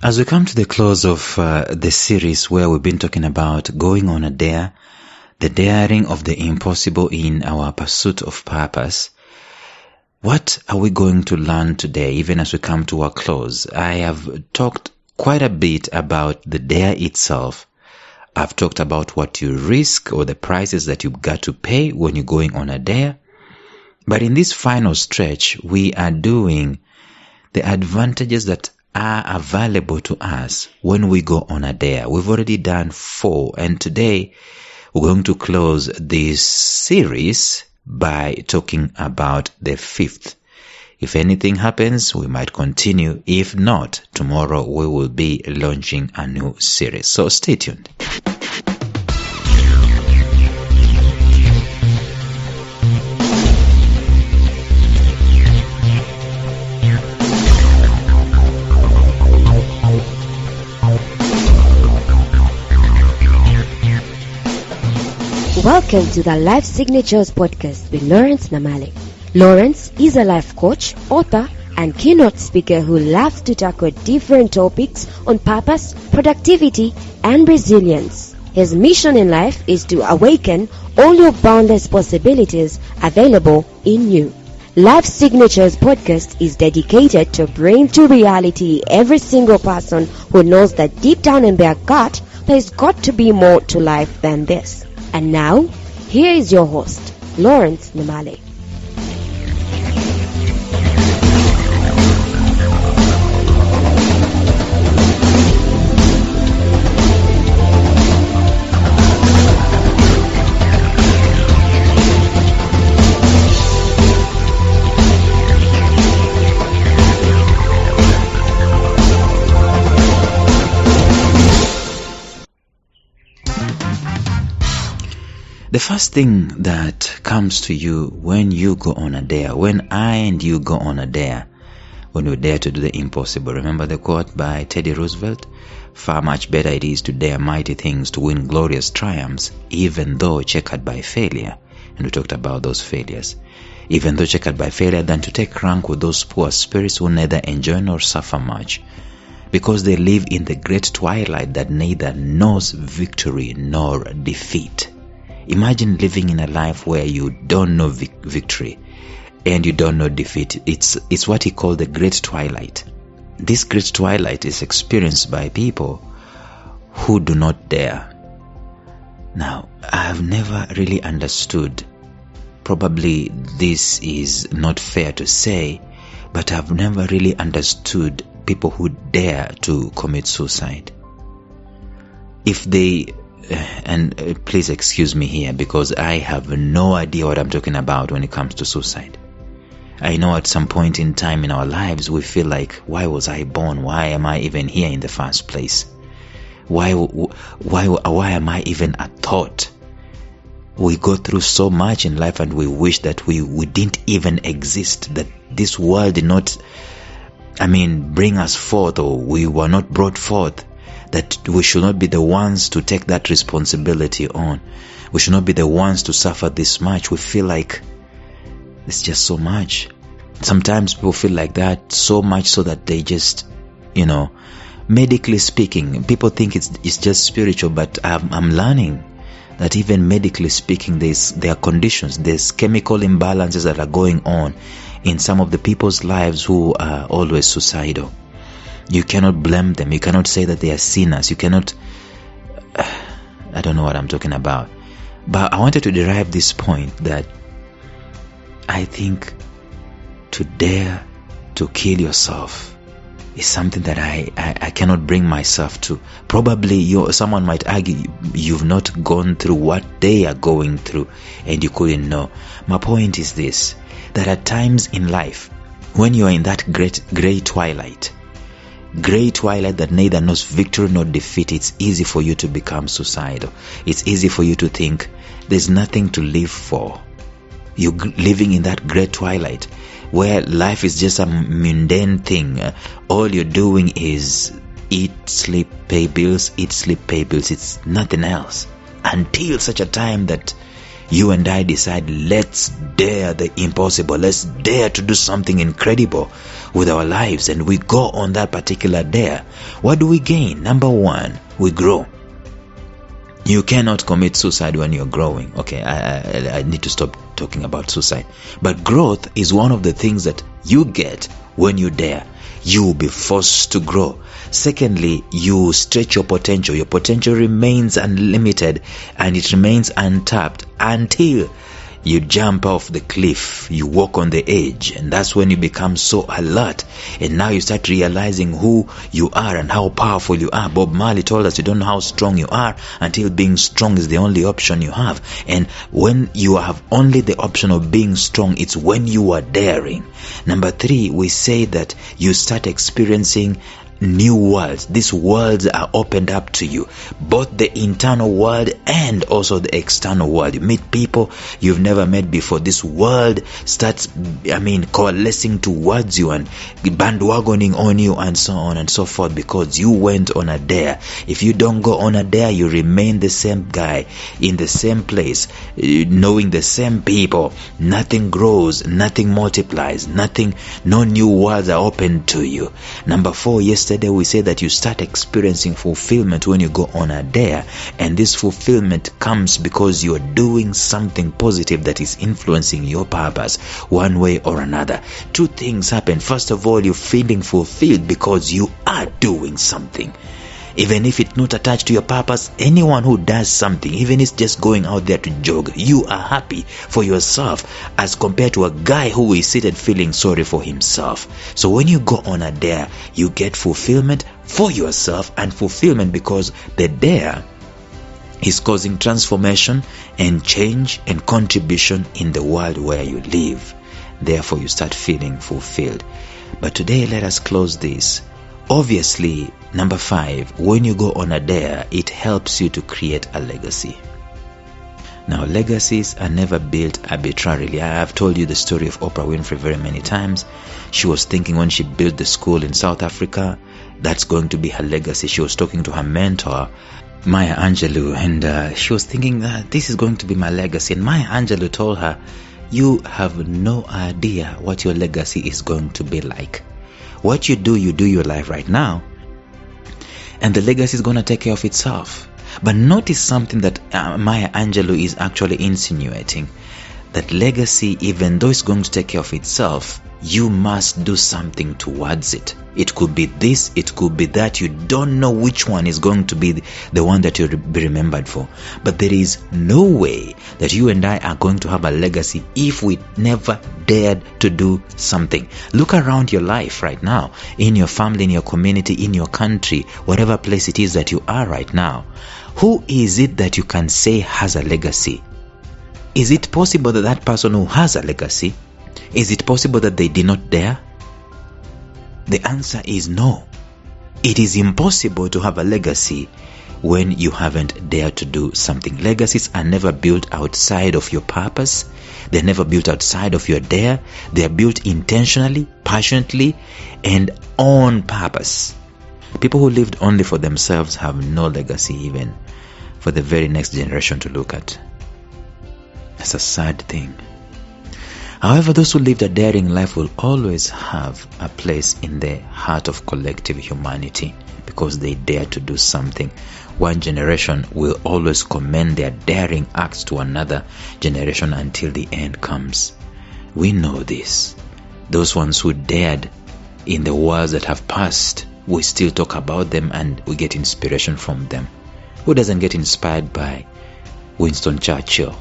As we come to the close of the series where we've been talking about going on a dare, the daring of the impossible in our pursuit of purpose, what are we going to learn today, even as we come to our close? I have talked quite a bit about the dare itself. I've talked about what you risk or the prices that you've got to pay when you're going on a dare. But in this final stretch, we are doing the advantages that are available to us when we go on a dare. We've already done 4, and today we're going to close this series by talking about the 5th. If anything happens, we might continue. If not, tomorrow we will be launching a new series. So stay tuned. Welcome to the Life Signatures podcast with Lawrence Namale. Lawrence is a life coach, author, and keynote speaker who loves to tackle different topics on purpose, productivity, and resilience. His mission in life is to awaken all your boundless possibilities available in you. Life Signatures podcast is dedicated to bring to reality every single person who knows that deep down in their gut, there's got to be more to life than this. And now, here is your host, Lawrence Namale. The first thing that comes to you when you go on a dare, when I and you go on a dare, when we dare to do the impossible. Remember the quote by Teddy Roosevelt? Far much better it is to dare mighty things, to win glorious triumphs, even though checkered by failure. And we talked about those failures. Even though checkered by failure, than to take rank with those poor spirits who neither enjoy nor suffer much, because they live in the great twilight that neither knows victory nor defeat. Imagine living in a life where you don't know victory and you don't know defeat. It's what he called the great twilight. This great twilight is experienced by people who do not dare. Now, I've never really understood, probably this is not fair to say, but I've never really understood people who dare to commit suicide. If they and please excuse me here, because I have no idea what I'm talking about when it comes to suicide. I know at some point in time in our lives we feel like, why was I born? Why am I even here in the first place? Why am I even a thought? We go through so much in life and we wish that we didn't even exist, that this world did not, bring us forth, or we were not brought forth. That we should not be the ones to take that responsibility on. We should not be the ones to suffer this much. We feel like it's just so much. Sometimes people feel like that so much so that they just, medically speaking, people think it's just spiritual, but I'm learning that even medically speaking, there are conditions, there's chemical imbalances that are going on in some of the people's lives who are always suicidal. You cannot blame them. You cannot say that they are sinners. You cannot... I don't know what I'm talking about. But I wanted to derive this point that I think to dare to kill yourself is something that I cannot bring myself to. Probably someone might argue you've not gone through what they are going through and you couldn't know. My point is this, that at times in life, when you are in that great grey twilight that neither knows victory nor defeat, it's easy for you to become suicidal. It's easy for you to think there's nothing to live for. You're living in that great twilight where life is just a mundane thing. All you're doing is eat, sleep, pay bills, eat, sleep, pay bills. It's nothing else. Until such a time that you and I decide, let's dare the impossible, let's dare to do something incredible with our lives, and we go on that particular dare, what do we gain? Number one, we grow. You cannot commit suicide when you're growing. Okay, I need to stop talking about suicide. But growth is one of the things that you get when you dare. You will be forced to grow. Secondly, you stretch your potential. Your potential remains unlimited and it remains untapped until you jump off the cliff, you walk on the edge, and that's when you become so alert. And now you start realizing who you are and how powerful you are. Bob Marley told us you don't know how strong you are until being strong is the only option you have. And when you have only the option of being strong, it's when you are daring. Number three, we say that you start experiencing new worlds. These worlds are opened up to you, both the internal world and also the external world. You meet people you've never met before. This world starts coalescing towards you and bandwagoning on you and so on and so forth, because you went on a dare. If you don't go on a dare, you remain the same guy in the same place, knowing the same people. Nothing grows, nothing multiplies, no new worlds are opened to you. Number four, yesterday we said that you start experiencing fulfillment when you go on a dare, and this fulfillment comes because you are doing something positive that is influencing your purpose one way or another. Two things happen. First of all, you're feeling fulfilled because you are doing something. Even if it's not attached to your purpose, anyone who does something, even if it's just going out there to jog, you are happy for yourself as compared to a guy who is seated feeling sorry for himself. So when you go on a dare, you get fulfillment for yourself and fulfillment because the dare is causing transformation and change and contribution in the world where you live. Therefore, you start feeling fulfilled. But today, let us close this. Obviously, number five, when you go on a dare, it helps you to create a legacy. Now, legacies are never built arbitrarily. I have told you the story of Oprah Winfrey very many times. She was thinking when she built the school in South Africa, that's going to be her legacy. She was talking to her mentor, Maya Angelou, and she was thinking, this is going to be my legacy. And Maya Angelou told her, you have no idea what your legacy is going to be like. What you do your life right now, and the legacy is going to take care of itself. But notice something that Maya Angelou is actually insinuating, that legacy, even though it's going to take care of itself, you must do something towards it. It could be this, it could be that. You don't know which one is going to be the one that you'll be remembered for. But there is no way that you and I are going to have a legacy if we never dared to do something. Look around your life right now, in your family, in your community, in your country, whatever place it is that you are right now. Who is it that you can say has a legacy? Is it possible that that person who has a legacy, is it possible that they did not dare? The answer is no. It is impossible to have a legacy when you haven't dared to do something. Legacies are never built outside of your purpose. They're never built outside of your dare. They are built intentionally, passionately, and on purpose. People who lived only for themselves have no legacy even for the very next generation to look at. It's a sad thing. However, those who lived a daring life will always have a place in the heart of collective humanity because they dare to do something. One generation will always commend their daring acts to another generation until the end comes. We know this. Those ones who dared in the wars that have passed, we still talk about them and we get inspiration from them. Who doesn't get inspired by Winston Churchill?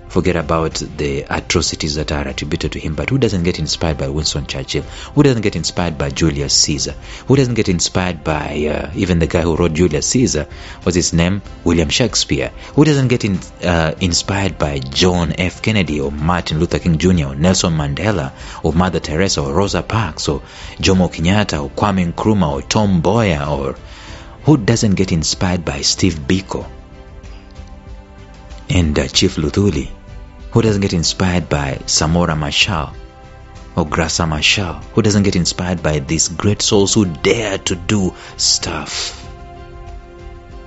Forget about the atrocities that are attributed to him, but who doesn't get inspired by Winston Churchill? Who doesn't get inspired by Julius Caesar? Who doesn't get inspired by even the guy who wrote Julius Caesar? What's his name? William Shakespeare. Who doesn't get inspired by John F. Kennedy or Martin Luther King Jr. or Nelson Mandela or Mother Teresa or Rosa Parks or Jomo Kenyatta or Kwame Nkrumah or Tom Mboya? Or who doesn't get inspired by Steve Biko and Chief Luthuli? Who doesn't get inspired by Samora Machel or Graça Machel? Who doesn't get inspired by these great souls who dare to do stuff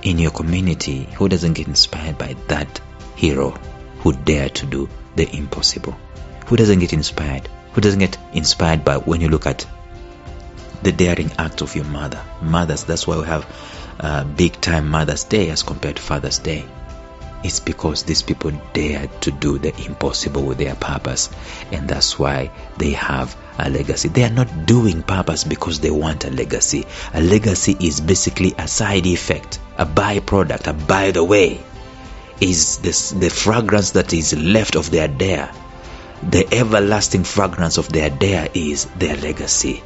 in your community? Who doesn't get inspired by that hero who dare to do the impossible? Who doesn't get inspired? Who doesn't get inspired by when you look at the daring act of your mother? Mothers, that's why we have big time Mother's Day as compared to Father's Day. It's because these people dared to do the impossible with their purpose, and that's why they have a legacy. They are not doing purpose because they want a legacy. A legacy is basically a side effect, a byproduct, a by the way, is the fragrance that is left of their dare. The everlasting fragrance of their dare is their legacy.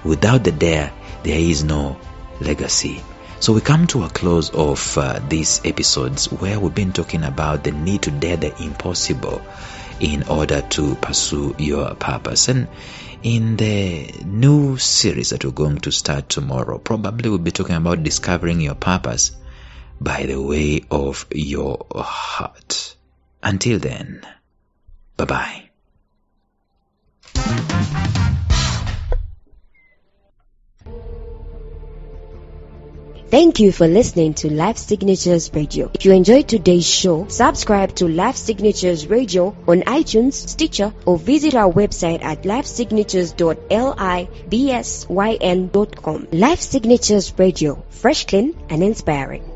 Without the dare, there is no legacy. So we come to a close of these episodes where we've been talking about the need to dare the impossible in order to pursue your purpose. And in the new series that we're going to start tomorrow, probably we'll be talking about discovering your purpose by the way of your heart. Until then, bye-bye. Thank you for listening to Life Signatures Radio. If you enjoyed today's show, subscribe to Life Signatures Radio on iTunes, Stitcher, or visit our website at lifesignatures.libsyn.com. Life Signatures Radio, fresh, clean, and inspiring.